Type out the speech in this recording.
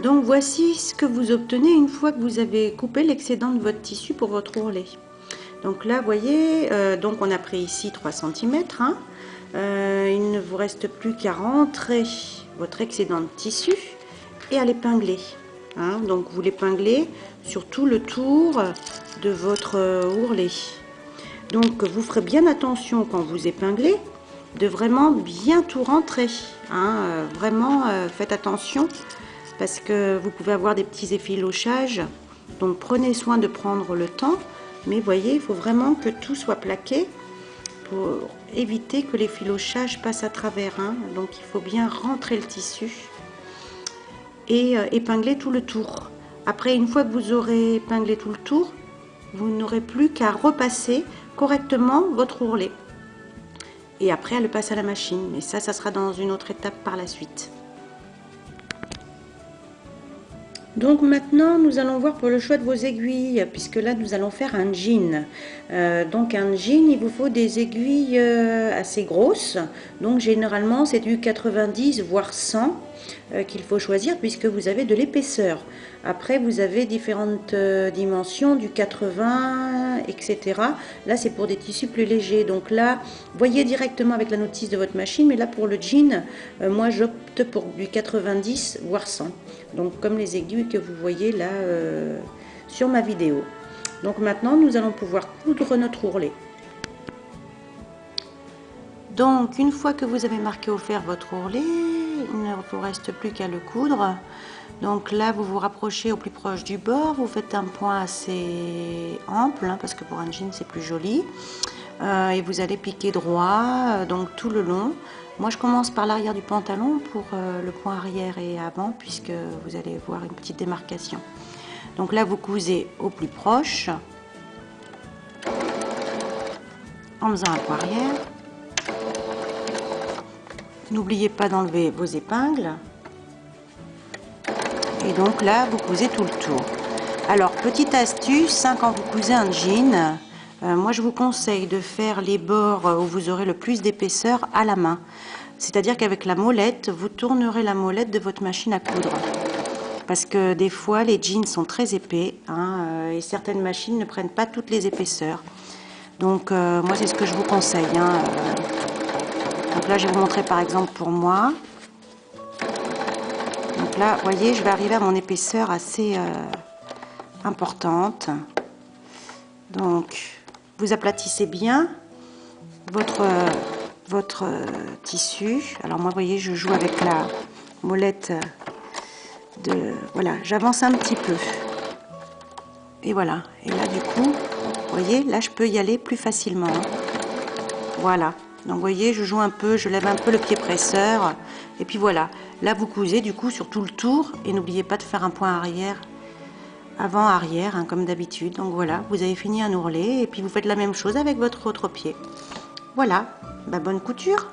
Donc voici ce que vous obtenez une fois que vous avez coupé l'excédent de votre tissu pour votre ourlet. Donc là, vous voyez, donc on a pris ici 3 cm. Hein. Il ne vous reste plus qu'à rentrer votre excédent de tissu et à l'épingler. Hein. Donc vous l'épinglez sur tout le tour de votre ourlet. Donc vous ferez bien attention quand vous épinglez de vraiment bien tout rentrer. Hein. Vraiment faites attention parce que vous pouvez avoir des petits effilochages. Donc prenez soin de prendre le temps. Mais voyez, il faut vraiment que tout soit plaqué pour éviter que l'effilochage passe à travers. Hein. Donc il faut bien rentrer le tissu et épingler tout le tour. Après, une fois que vous aurez épinglé tout le tour, vous n'aurez plus qu'à repasser correctement votre ourlet. Et après, à le passer à la machine. Mais ça sera dans une autre étape par la suite. Donc maintenant, nous allons voir pour le choix de vos aiguilles, puisque là, nous allons faire un jean. Donc un jean, il vous faut des aiguilles assez grosses. Donc généralement, c'est du 90 voire 100 qu'il faut choisir, puisque vous avez de l'épaisseur. Après, vous avez différentes dimensions, du 80, etc. Là, c'est pour des tissus plus légers. Donc là, voyez directement avec la notice de votre machine. Mais là, pour le jean, moi, j'opte pour du 90 voire 100. Donc comme les aiguilles que vous voyez là sur ma vidéo. Donc maintenant, nous allons pouvoir coudre notre ourlet. Donc une fois que vous avez marqué au fer votre ourlet, il ne vous reste plus qu'à le coudre. Donc là, vous vous rapprochez au plus proche du bord, vous faites un point assez ample, hein, parce que pour un jean c'est plus joli. Et vous allez piquer droit, donc tout le long. Moi je commence par l'arrière du pantalon pour le point arrière et avant, puisque vous allez voir une petite démarcation. Donc là vous cousez au plus proche, en faisant un point arrière. N'oubliez pas d'enlever vos épingles. Et donc là vous cousez tout le tour. Alors petite astuce, hein, quand vous cousez un jean, moi je vous conseille de faire les bords où vous aurez le plus d'épaisseur à la main. C'est-à-dire qu'avec la molette, vous tournerez la molette de votre machine à coudre. Parce que des fois les jeans sont très épais, hein, et certaines machines ne prennent pas toutes les épaisseurs. Donc moi c'est ce que je vous conseille. Hein. Donc là je vais vous montrer par exemple pour moi. Donc là, vous voyez, je vais arriver à mon épaisseur assez importante. Donc vous aplatissez bien votre tissu. Alors moi, vous voyez, je joue avec la molette voilà, j'avance un petit peu. Et voilà. Et là, du coup, vous voyez, là, je peux y aller plus facilement. Hein. Voilà. Donc, vous voyez, je joue un peu, je lève un peu le pied presseur. Et puis voilà. Là, vous cousez, du coup, sur tout le tour. Et n'oubliez pas de faire un point arrière, avant-arrière, hein, comme d'habitude. Donc, voilà, vous avez fini un ourlet. Et puis, vous faites la même chose avec votre autre pied. Voilà. Bah, bonne couture!